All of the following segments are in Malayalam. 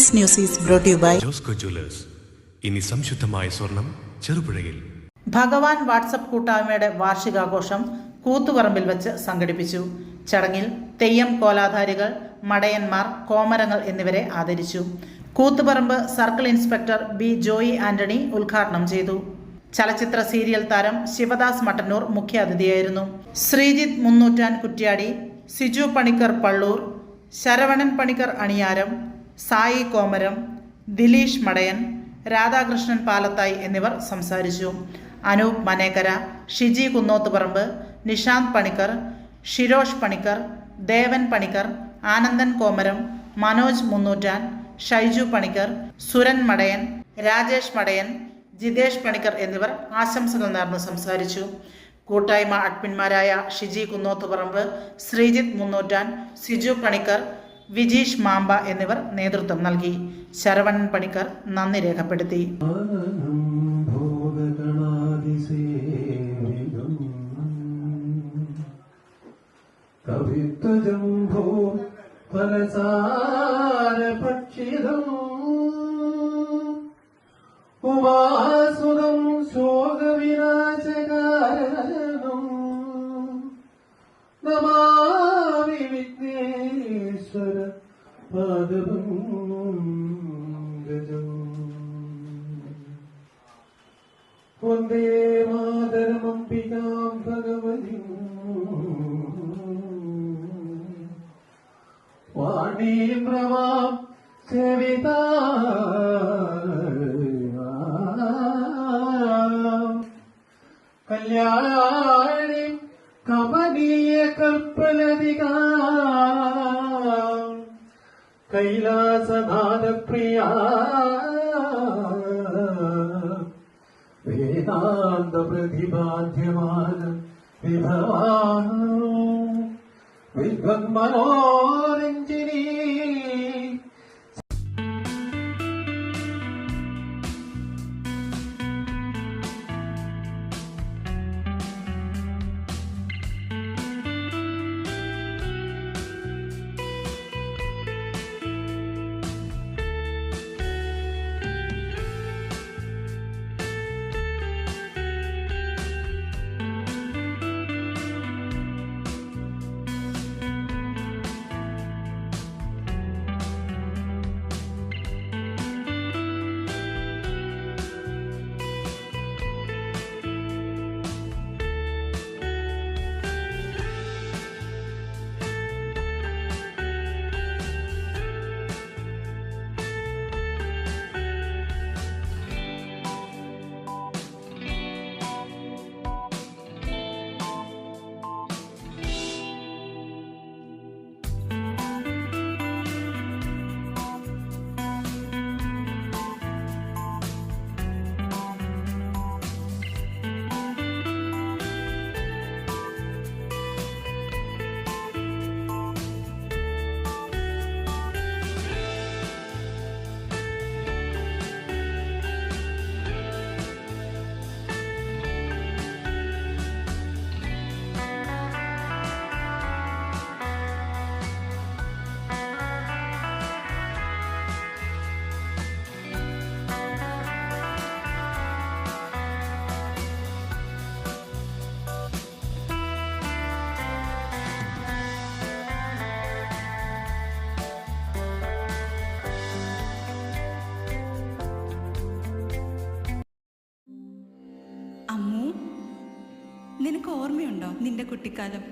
This news is brought you by Josco Jewellers. ഇനി സംശുദ്ധമായ സ്വർണം ചെറുപുഴയിൽ. ഭഗവാൻ വാട്സപ്പ് കൂട്ടായ്മയുടെ വാർഷികാഘോഷം കൂത്തുപറമ്പിൽ വെച്ച് സംഘടിപ്പിച്ചു. ചടങ്ങിൽ തെയ്യം കോലാധാരികൾ, മടയന്മാർ, കോമരങ്ങൾ എന്നിവരെ ആദരിച്ചു. Koothuparamba circle inspector B Joy Antony ഉദ്ഘാടനം ചെയ്തു. ചലച്ചിത്ര സീരിയൽ താരം ശിവദാസ് മട്ടന്നൂർ മുഖ്യാതിഥിയായിരുന്നു. ശ്രീജിത്ത് മുന്നൂറ്റാൻ കുറ്റ്യാടി, സിജു പണിക്കർ പള്ളൂർ, ശരവണൻ പണിക്കർ അണിയാരം, സായി കോമരം, ദിലീഷ് മടയൻ, രാധാകൃഷ്ണൻ പാലത്തായി എന്നിവർ സംസാരിച്ചു. അനൂപ് മനേക്കര, ഷിജി കുന്നോത്തുപറമ്പ്, നിഷാന്ത് പണിക്കർ, ഷിരോഷ് പണിക്കർ, ദേവൻ പണിക്കർ, ആനന്ദൻ കോമരം, മനോജ് മുന്നൂറ്റാൻ, ഷൈജു പണിക്കർ, സുരൻ മടയൻ, രാജേഷ് മടയൻ, ജിതേഷ് പണിക്കർ എന്നിവർ ആശംസകൾ നേർന്ന് സംസാരിച്ചു. കൂട്ടായ്മ അഡ്മിന്മാരായ ഷിജി കുന്നോത്തുപറമ്പ്, ശ്രീജിത്ത് മുന്നൂറ്റാൻ, സിജു പണിക്കർ, വിജീഷ് മാമ്പ എന്നിവർ നേതൃത്വം നൽകി. ശരവണൻ പണിക്കർ നന്ദി രേഖപ്പെടുത്തി. ഉമാസുതം ശോകവിനാശകാരണം നമാമി വിഘ്നേശ്വര പാദപങ്കജം. വന്ദേ മാതരമംബികാം ഭഗവതിം വാണീം രമാം സേവിതാ കല്യാണി കമനീയ കൽപ്പലതികാ കൈലാസനാഥ പ്രിയ വേദാന്ത പ്രതിപാദ്യമാന വിഭവാന വിദ്വന്മനോരഞ്ജിനി. നിനക്ക് ഓർമ്മയുണ്ടോ നിന്റെ കുട്ടിക്കാലം?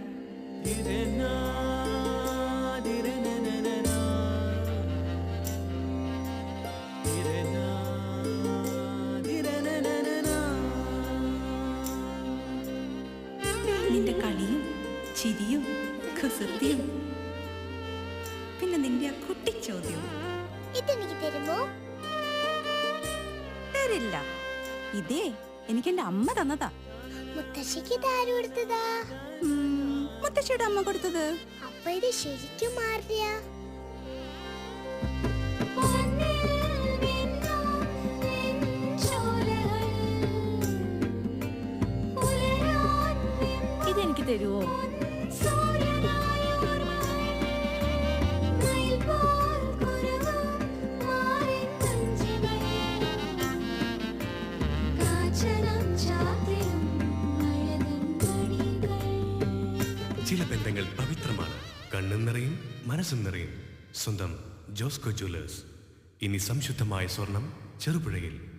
നിന്റെ കളിയും ചിരിയും കുസൃതിയും, പിന്നെ നിന്റെ ആ കുട്ടിച്ചോദ്യവും. ഇതെനിക്ക് തരുമോ? തരില്ല. ഇതേ എനിക്ക് എന്റെ അമ്മ തന്നതാ. മുത്തശ്ശിക്ക് ഇതാര് കൊടുത്തതാ? മുത്തശ്ശിയുടെ അമ്മ കൊടുത്തത്. അപ്പൊ ഇത് ശരിക്കും മാറിയ? ഇതെനിക്ക് തരുവോ? ചില ബന്ധങ്ങൾ പവിത്രമാണ്. കണ്ണും നിറയും മനസ്സും നിറയും. സ്വന്തം ജോസ്കോ ജ്വല്ലേഴ്സ്. ഇനി സംശുദ്ധമായ സ്വർണം ചെറുപുഴയിൽ.